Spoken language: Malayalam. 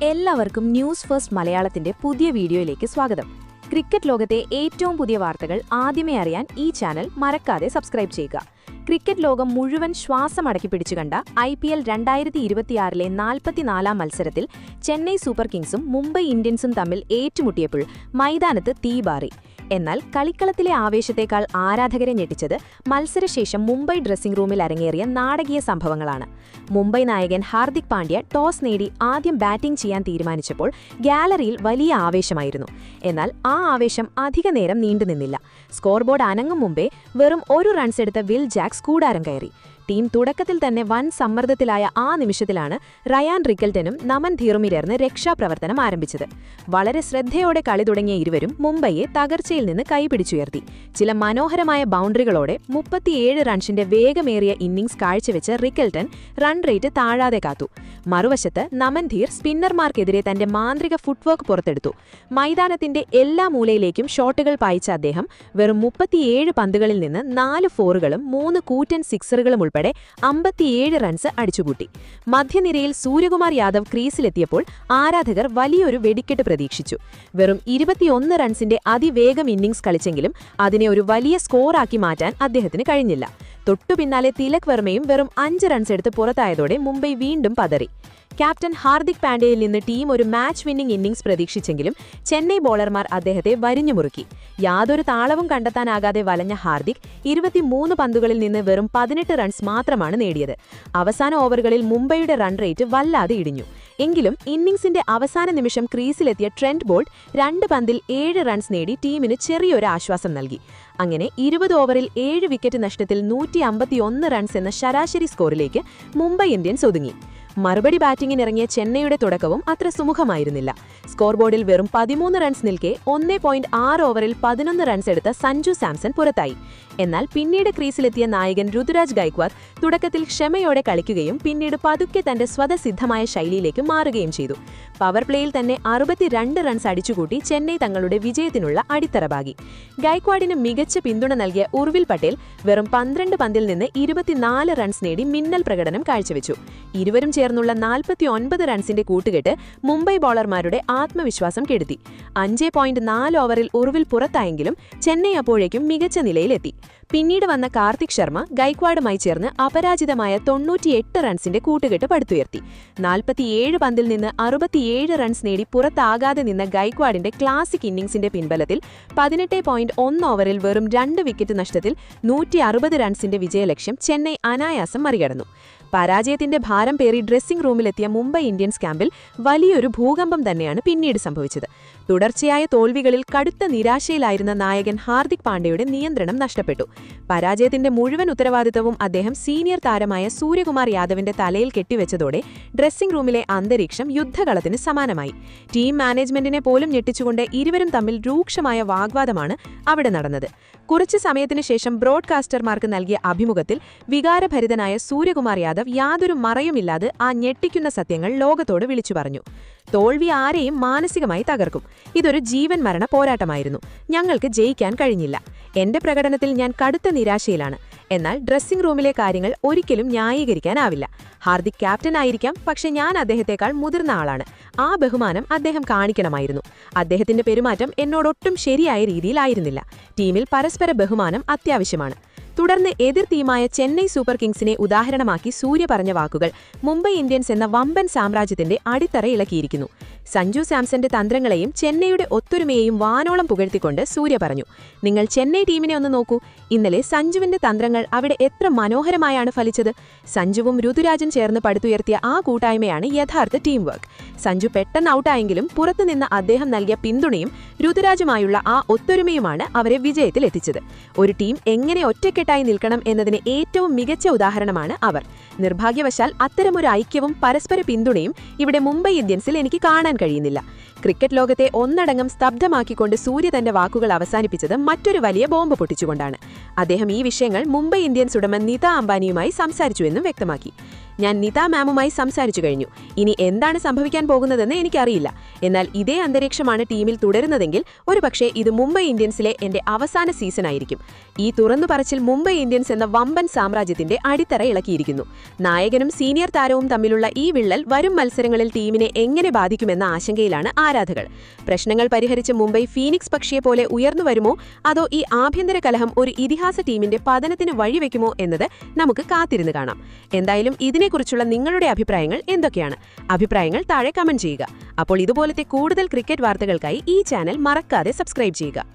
എല്ലാവർക്കും ന്യൂസ് ഫസ്റ്റ് മലയാളത്തിന്റെ പുതിയ വീഡിയോയിലേക്ക് സ്വാഗതം. ക്രിക്കറ്റ് ലോകത്തെ ഏറ്റവും പുതിയ വാർത്തകൾ ആദ്യമേ അറിയാൻ ഈ ചാനൽ മറക്കാതെ സബ്സ്ക്രൈബ് ചെയ്യുക. ക്രിക്കറ്റ് ലോകം മുഴുവൻ ശ്വാസമടക്കി പിടിച്ചുകണ്ട IPL 2026 44-ാം മത്സരത്തിൽ ചെന്നൈ സൂപ്പർ കിങ്സും മുംബൈ ഇന്ത്യൻസും തമ്മിൽ ഏറ്റുമുട്ടിയപ്പോൾ മൈതാനത്ത് തീപാറി. എന്നാൽ കളിക്കളത്തിലെ ആവേശത്തേക്കാൾ ആരാധകരെ ഞെട്ടിച്ചത് മത്സരശേഷം മുംബൈ ഡ്രസ്സിംഗ് റൂമിൽ അരങ്ങേറിയ നാടകീയ സംഭവങ്ങളാണ്. മുംബൈ നായകൻ ഹാർദിക് പാണ്ഡ്യ ടോസ് നേടി ആദ്യം ബാറ്റിംഗ് ചെയ്യാൻ തീരുമാനിച്ചപ്പോൾ ഗാലറിയിൽ വലിയ ആവേശമായിരുന്നു. എന്നാൽ ആ ആവേശം അധിക നേരം നീണ്ടുനിന്നില്ല. സ്കോർ ബോർഡ് അനങ്ങും മുമ്പേ വെറും 1 റൺസ് എടുത്ത വിൽ ജാക്സ് കൂടാരം കയറി. ടീം തുടക്കത്തിൽ തന്നെ വൻ സമ്മർദ്ദത്തിലായ ആ നിമിഷത്തിലാണ് റയാൻ റിക്കൽട്ടനും നമൻ ധീറും ചേർന്ന് രക്ഷാപ്രവർത്തനം ആരംഭിച്ചത്. വളരെ ശ്രദ്ധയോടെ കളി തുടങ്ങിയ ഇരുവരും മുംബൈയെ തകർച്ചയിൽ നിന്ന് കൈപിടിച്ചുയർത്തി. ചില മനോഹരമായ ബൗണ്ടറികളോടെ 37 റൺസിന്റെ വേഗമേറിയ ഇന്നിംഗ്സ് കാഴ്ചവെച്ച് റിക്കൽട്ടൻ റൺ റേറ്റ് താഴാതെ കാത്തു. മറുവശത്ത് നമൻ ധീർ സ്പിന്നർമാർക്കെതിരെ തന്റെ മാന്ത്രിക ഫുട്വർക്ക് പുറത്തെടുത്തു. മൈതാനത്തിന്റെ എല്ലാ മൂലയിലേക്കും ഷോട്ടുകൾ പായിച്ച അദ്ദേഹം വെറും 37 പന്തുകളിൽ നിന്ന് 4 ഫോറുകളും 3 കൂറ്റൻ സിക്സറുകളും ഉൾപ്പെടെ 57 റൺസ് അടിച്ചുകൂട്ടി. മധ്യനിരയിൽ സൂര്യകുമാർ യാദവ് ക്രീസിലെത്തിയപ്പോൾ ആരാധകർ വലിയൊരു വെടിക്കെട്ട് പ്രതീക്ഷിച്ചു. വെറും 21 റൺസിന്റെ അതിവേഗം ഇന്നിംഗ്സ് കളിച്ചെങ്കിലും അതിനെ ഒരു വലിയ സ്കോറാക്കി മാറ്റാൻ അദ്ദേഹത്തിന് കഴിഞ്ഞില്ല. തൊട്ടുപിന്നാലെ തിലക് വർമ്മയും വെറും 5 റൺസ് എടുത്ത് പുറത്തായതോടെ മുംബൈ വീണ്ടും പതറി. ക്യാപ്റ്റൻ ഹാർദിക് പാണ്ഡ്യയിൽ നിന്ന് ടീം ഒരു മാച്ച് വിന്നിംഗ് ഇന്നിംഗ്സ് പ്രതീക്ഷിച്ചെങ്കിലും ചെന്നൈ ബോളർമാർ അദ്ദേഹത്തെ വരിഞ്ഞുമുറുക്കി. യാതൊരു താളവും കണ്ടെത്താനാകാതെ വലഞ്ഞ ഹാർദിക് 23 പന്തുകളിൽ നിന്ന് വെറും 18 റൺസ് മാത്രമാണ് നേടിയത്. അവസാന ഓവറുകളിൽ മുംബൈയുടെ റൺ റേറ്റ് വല്ലാതെ ഇടിഞ്ഞു. എങ്കിലും ഇന്നിംഗ്സിന്റെ അവസാന നിമിഷം ക്രീസിലെത്തിയ ട്രെന്റ് ബോൾട്ട് 2 പന്തിൽ 7 റൺസ് നേടി ടീമിന് ചെറിയൊരു ആശ്വാസം നൽകി. അങ്ങനെ 20 ഓവറിൽ 7 വിക്കറ്റ് നഷ്ടത്തിൽ 151 റൺസ് എന്ന ശരാശരി സ്കോറിലേക്ക് മുംബൈ ഇന്ത്യൻസ് ഒതുങ്ങി. മറുപടി ബാറ്റിംഗിനിറങ്ങിയ ചെന്നൈയുടെ തുടക്കവും അത്ര സുമുഖമായിരുന്നില്ല. സ്കോർ ബോർഡിൽ വെറും 13 റൺസ് നിൽക്കെ 1.6 ഓവറിൽ 11 റൺസ് എടുത്ത സഞ്ജു സാംസൺ പുറത്തായി. എന്നാൽ പിന്നീട് ക്രീസിലെത്തിയ നായകൻ ഋതുരാജ് ഗൈക്വാദ് തുടക്കത്തിൽ ക്ഷമയോടെ കളിക്കുകയും പിന്നീട് പതുക്കെ തന്റെ സ്വതസിദ്ധമായ ശൈലിയിലേക്ക് മാറുകയും ചെയ്തു. പവർ പ്ലേയിൽ തന്നെ 62 റൺസ് അടിച്ചുകൂട്ടി ചെന്നൈ തങ്ങളുടെ വിജയത്തിനുള്ള അടിത്തറ പാകി. ഗൈക്വാഡിന് മികച്ച പിന്തുണ നൽകിയ ഉർവിൽ പട്ടേൽ വെറും 12 പന്തിൽ നിന്ന് 24 റൺസ് നേടി മിന്നൽ പ്രകടനം കാഴ്ചവെച്ചു. ഇരുവരും ചേർന്നുള്ള 49 റൺസിന്റെ കൂട്ടുകെട്ട് മുംബൈ ബോളർമാരുടെ ആത്മവിശ്വാസം കെടുത്തി. 5.4 ഓവറിൽ ഉർവിൽ പുറത്തായെങ്കിലും ചെന്നൈ അപ്പോഴേക്കും മികച്ച നിലയിലെത്തി. പിന്നീട് വന്ന കാർത്തിക് ശർമ്മ ഗൈക്വാഡുമായി ചേർന്ന് അപരാജിതമായ 98 റൺസിന്റെ കൂട്ടുകെട്ട് പടുത്തുയർത്തി. 47 പന്തിൽ നിന്ന് 67 റൺസ് നേടി പുറത്താകാതെ നിന്ന ഗൈക്വാഡിന്റെ ക്ലാസിക് ഇന്നിംഗ്സിന്റെ പിൻബലത്തിൽ 18.1 ഓവറിൽ വെറും 2 വിക്കറ്റ് നഷ്ടത്തിൽ 160 റൺസിന്റെ വിജയലക്ഷ്യം ചെന്നൈ അനായാസം മറികടന്നു. പരാജയത്തിന്റെ ഭാരം പേറി ഡ്രസ്സിംഗ് റൂമിലെത്തിയ മുംബൈ ഇന്ത്യൻസ് ക്യാമ്പിൽ വലിയൊരു ഭൂകമ്പം തന്നെയാണ് പിന്നീട് സംഭവിച്ചത്. തുടർച്ചയായ തോൽവികളിൽ കടുത്ത നിരാശയിലായിരുന്ന നായകൻ ഹാർദിക് പാണ്ഡ്യയുടെ നിയന്ത്രണം നഷ്ടപ്പെട്ടു. പരാജയത്തിന്റെ മുഴുവൻ ഉത്തരവാദിത്തവും അദ്ദേഹം സീനിയർ താരമായ സൂര്യകുമാർ യാദവിന്റെ തലയിൽ കെട്ടിവെച്ചതോടെ ഡ്രസ്സിംഗ് റൂമിലെ അന്തരീക്ഷം യുദ്ധകളത്തിന് സമാനമായി. ടീം മാനേജ്മെന്റിനെ പോലും ഞെട്ടിച്ചുകൊണ്ട് ഇരുവരും തമ്മിൽ രൂക്ഷമായ വാഗ്വാദമാണ് അവിടെ നടന്നത്. കുറച്ചു സമയത്തിനു ശേഷം ബ്രോഡ്കാസ്റ്റർമാർക്ക് നൽകിയ അഭിമുഖത്തിൽ വികാരഭരിതനായ സൂര്യകുമാർ യാദവ് യാതൊരു മറയുമില്ലാതെ ആ ഞെട്ടിക്കുന്ന സത്യങ്ങൾ ലോകത്തോട് വിളിച്ചു പറഞ്ഞു. തോൽവി ആരെയും മാനസികമായി തകർക്കും. ഇതൊരു ജീവൻ മരണ പോരാട്ടമായിരുന്നു. ഞങ്ങൾക്ക് ജയിക്കാൻ കഴിഞ്ഞില്ല. എന്റെ പ്രകടനത്തിൽ ഞാൻ കടുത്ത നിരാശയിലാണ്. എന്നാൽ ഡ്രസ്സിംഗ് റൂമിലെ കാര്യങ്ങൾ ഒരിക്കലും ന്യായീകരിക്കാനാവില്ല. ഹാർദിക് ക്യാപ്റ്റനായിരിക്കാം, പക്ഷെ ഞാൻ അദ്ദേഹത്തെക്കാൾ മുതിർന്ന ആളാണ്. ആ ബഹുമാനം അദ്ദേഹം കാണിക്കണമായിരുന്നു. അദ്ദേഹത്തിന്റെ പെരുമാറ്റം എന്നോടൊട്ടും ശരിയായ രീതിയിലായിരുന്നില്ല. ടീമിൽ പരസ്പര ബഹുമാനം അത്യാവശ്യമാണ്. തുടർന്ന് എതിർ ടീമായ ചെന്നൈ സൂപ്പർ കിങ്സിനെ ഉദാഹരണമാക്കി സൂര്യ പറഞ്ഞ വാക്കുകൾ മുംബൈ ഇന്ത്യൻസ് എന്ന വമ്പൻ സാമ്രാജ്യത്തിന്റെ അടിത്തറ ഇളക്കിയിരിക്കുന്നു. സഞ്ജു സാംസന്റെ തന്ത്രങ്ങളെയും ചെന്നൈയുടെ ഒത്തൊരുമയെയും വാനോളം പുകഴ്ത്തിക്കൊണ്ട് സൂര്യ പറഞ്ഞു, നിങ്ങൾ ചെന്നൈ ടീമിനെ ഒന്ന് നോക്കൂ. ഇന്നലെ സഞ്ജുവിന്റെ തന്ത്രങ്ങൾ അവിടെ എത്ര മനോഹരമായാണ് ഫലിച്ചത്. സഞ്ജുവും ഋതുരാജൻ ചേർന്ന് പടുത്തുയർത്തിയ ആ കൂട്ടായ്മയാണ് യഥാർത്ഥ ടീം വർക്ക്. സഞ്ജു പെട്ടെന്ന് ഔട്ടായെങ്കിലും പുറത്തുനിന്ന് അദ്ദേഹം നൽകിയ പിന്തുണയും ഋതുരാജുമായുള്ള ആ ഒത്തൊരുമയുമാണ് അവരെ വിജയത്തിലെത്തിച്ചത്. ഒരു ടീം എങ്ങനെ ഒറ്റക്കെട്ടായി നിൽക്കണം എന്നതിന് ഏറ്റവും മികച്ച ഉദാഹരണമാണ് അവർ. നിർഭാഗ്യവശാൽ അത്തരമൊരു ഐക്യവും പരസ്പര പിന്തുണയും ഇവിടെ മുംബൈ ഇന്ത്യൻസിൽ എനിക്ക് കാണാൻ കഴിയുന്നില്ല. ക്രിക്കറ്റ് ലോകത്തെ ഒന്നടങ്കം സ്തബ്ധമാക്കിക്കൊണ്ട് സൂര്യ തന്റെ വാക്കുകൾ അവസാനിപ്പിച്ചത് മറ്റൊരു വലിയ ബോംബ് പൊട്ടിച്ചുകൊണ്ടാണ്. അദ്ദേഹം ഈ വിഷയങ്ങൾ മുംബൈ ഇന്ത്യൻസ് ഉടമ നിത അംബാനിയുമായി സംസാരിച്ചുവെന്നും വ്യക്തമാക്കി. ഞാൻ നിത മാമുമായി സംസാരിച്ചു കഴിഞ്ഞു. ഇനി എന്താണ് സംഭവിക്കാൻ പോകുന്നതെന്ന് എനിക്കറിയില്ല. എന്നാൽ ഇതേ അന്തരീക്ഷമാണ് ടീമിൽ തുടരുന്നതെങ്കിൽ ഒരുപക്ഷേ ഇത് മുംബൈ ഇന്ത്യൻസിലെ എന്റെ അവസാന സീസണായിരിക്കും. ഈ തുറന്നുപറച്ചിൽ മുംബൈ ഇന്ത്യൻസ് എന്ന വമ്പൻ സാമ്രാജ്യത്തിന്റെ അടിത്തറ ഇളക്കിയിരിക്കുന്നു. നായകനും സീനിയർ താരവും തമ്മിലുള്ള ഈ വിള്ളൽ വരും മത്സരങ്ങളിൽ ടീമിനെ എങ്ങനെ ബാധിക്കുമെന്ന ആശങ്കയിലാണ് ആരാധകർ. പ്രശ്നങ്ങൾ പരിഹരിച്ച് മുംബൈ ഫീനിക്സ് പക്ഷിയെ പോലെ ഉയർന്നു വരുമോ, അതോ ഈ ആഭ്യന്തര കലഹം ഒരു ഇതിഹാസ ടീമിന്റെ പതനത്തിന് വഴിവെക്കുമോ എന്നത് നമുക്ക് കാത്തിരുന്ന് കാണാം. എന്തായാലും ഇതിനെക്കുറിച്ചുള്ള നിങ്ങളുടെ അഭിപ്രായങ്ങൾ എന്തൊക്കെയാണ്? അഭിപ്രായങ്ങൾ താഴെ കമന്റ് ചെയ്യുക. അപ്പോൾ ഇതുപോലത്തെ കൂടുതൽ ക്രിക്കറ്റ് വാർത്തകൾക്കായി ഈ ചാനൽ മറക്കാതെ സബ്സ്ക്രൈബ് ചെയ്യുക.